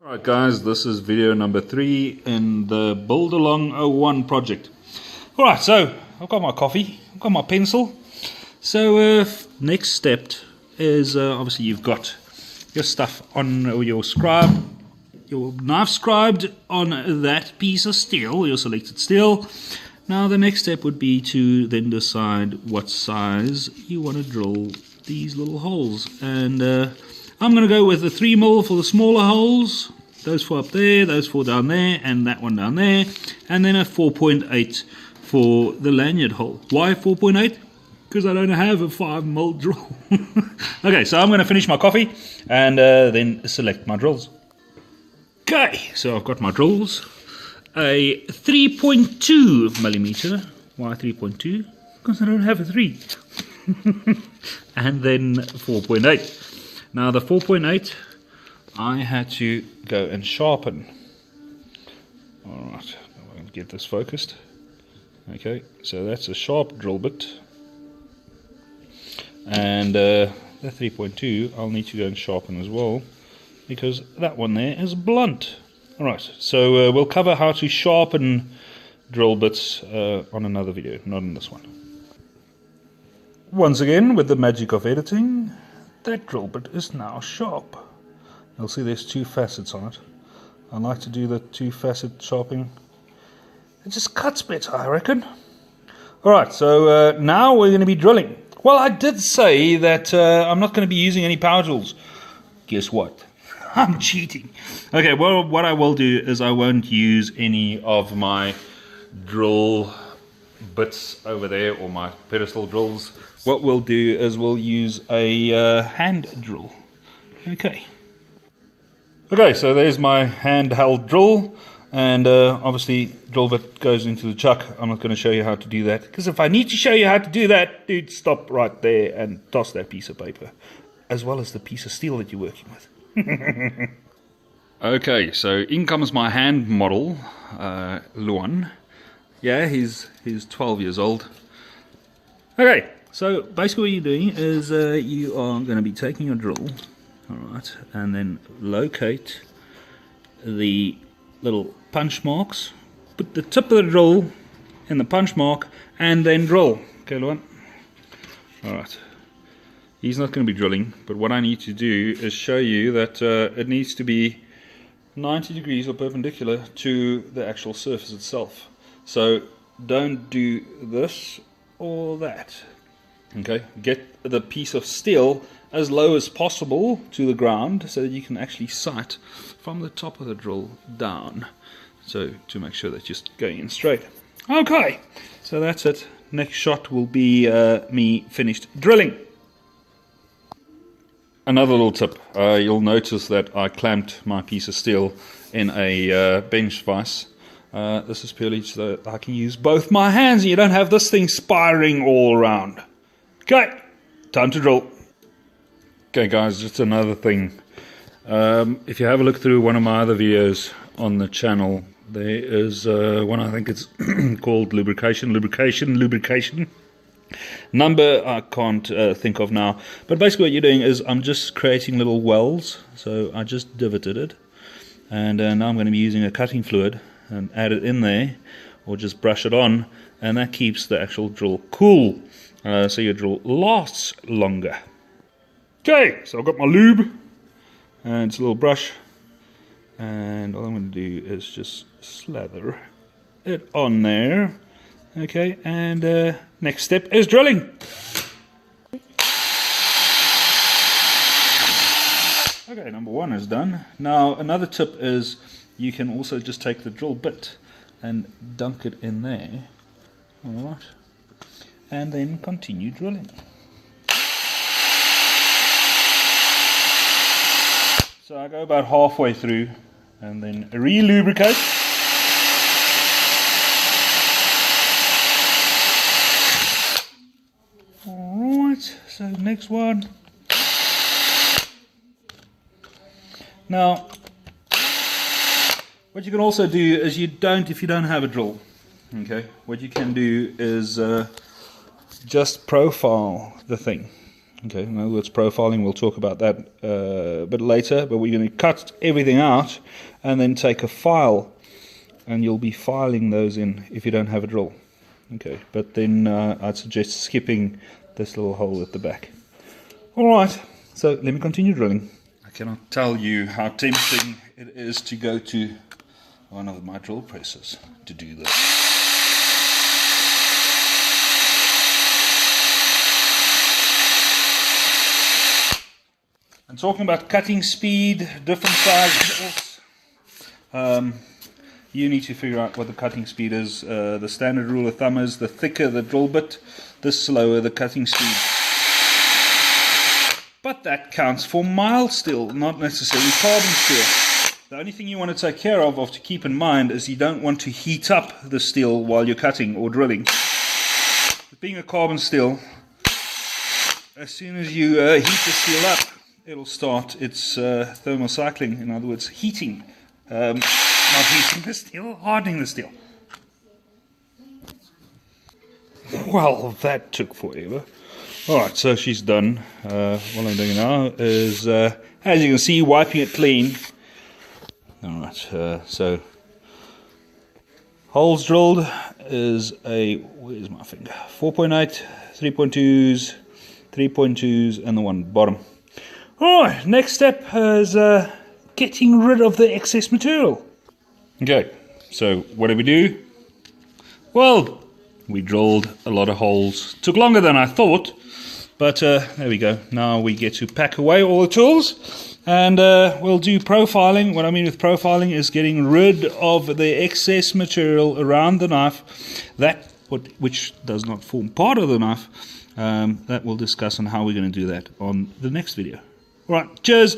Alright guys, this is video number 3 in the Build Along 01 project. Alright, so I've got my coffee, I've got my pencil. So next step is obviously you've got your stuff on your scribe, your knife scribed on that piece of steel, your selected steel. Now the next step would be to then decide what size you want to drill these little holes, and I'm going to go with the 3mm for the smaller holes, those 4 up there, those 4 down there, and that one down there, and then a 4.8 for the lanyard hole. Why 4.8? Because I don't have a 5mm drill. Okay, so I'm going to finish my coffee and then select my drills. Okay, so I've got my drills. A 3.2mm. Why 3.2? Because I don't have a 3. And then 4.8. Now the 4.8 I had to go and sharpen. Alright, I'm going to get this focused. Okay, so that's a sharp drill bit. And the 3.2 I'll need to go and sharpen as well, because that one there is blunt. Alright, so we'll cover how to sharpen drill bits on another video, not in this one. Once again, with the magic of editing, that drill bit is now sharp. You'll see there's 2 facets on it. I like to do the 2-facet sharpening. It just cuts better, I reckon. Alright, so now we're going to be drilling. Well, I did say that I'm not going to be using any power tools. Guess what? I'm cheating. Okay, well, what I will do is I won't use any of my drill bits over there, or my pedestal drills. What we'll do is we'll use a hand drill. Okay, so there's my handheld drill, and obviously drill bit goes into the chuck. I'm not going to show you how to do that, because if I need to show you how to do that, dude, stop right there and toss that piece of paper, as well as the piece of steel that you're working with. Okay, so in comes my hand model, Luan. Yeah, he's 12 years old. Okay, so basically what you're doing is you are going to be taking your drill, alright, and then locate the little punch marks, put the tip of the drill in the punch mark, and then drill. Okay, Luan? Alright. He's not going to be drilling, but what I need to do is show you that it needs to be 90 degrees or perpendicular to the actual surface itself. So don't do this or that. Okay, get the piece of steel as low as possible to the ground so that you can actually sight from the top of the drill down. So to make sure that you're just going in straight. Okay, so that's it. Next shot will be me finished drilling. Another little tip, you'll notice that I clamped my piece of steel in a bench vise. This is purely so that I can use both my hands and you don't have this thing spiraling all around. Okay, time to drill. Okay guys, just another thing. If you have a look through one of my other videos on the channel, there is one, I think it's called lubrication. Number I can't think of now, but basically what you're doing is I'm just creating little wells. So I just divoted it, and now I'm going to be using a cutting fluid and add it in there, or just brush it on, and that keeps the actual drill cool, so your drill lasts longer. Okay, so I've got my lube and it's a little brush, and all I'm going to do is just slather it on there. Okay, and next step is drilling. Okay, number 1 is done. Now another tip is you can also just take the drill bit and dunk it in there. Alright, and then continue drilling. So I go about halfway through and then re-lubricate. Alright, so next one. Now, what you can also do is if you don't have a drill, okay, what you can do is just profile the thing. Okay, in other words, profiling, we'll talk about that a bit later, but we're going to cut everything out and then take a file, and you'll be filing those in if you don't have a drill. Okay, but then I'd suggest skipping this little hole at the back. Alright, so let me continue drilling. I cannot tell you how tempting it is to go to one of my drill presses to do this. And talking about cutting speed, different sizes, you need to figure out what the cutting speed is. The standard rule of thumb is the thicker the drill bit, the slower the cutting speed. But that counts for mild steel, not necessarily carbon steel. The only thing you want to take care of to keep in mind is you don't want to heat up the steel while you're cutting or drilling. Being a carbon steel, as soon as you heat the steel up, it'll start its thermal cycling, in other words, heating. Not heating the steel, hardening the steel. Well, that took forever. Alright, so she's done. What I'm doing now is, as you can see, wiping it clean. Alright, so holes drilled is a, where's my finger? 4.8, 3.2s, 3.2s, and the one bottom. Alright, next step is getting rid of the excess material. Okay, so what did we do? Well, we drilled a lot of holes. Took longer than I thought, but there we go. Now we get to pack away all the tools, and we'll do profiling. What I mean with profiling is getting rid of the excess material around the knife, which does not form part of the knife. That we'll discuss on how we're going to do that on the next video. Alright, cheers!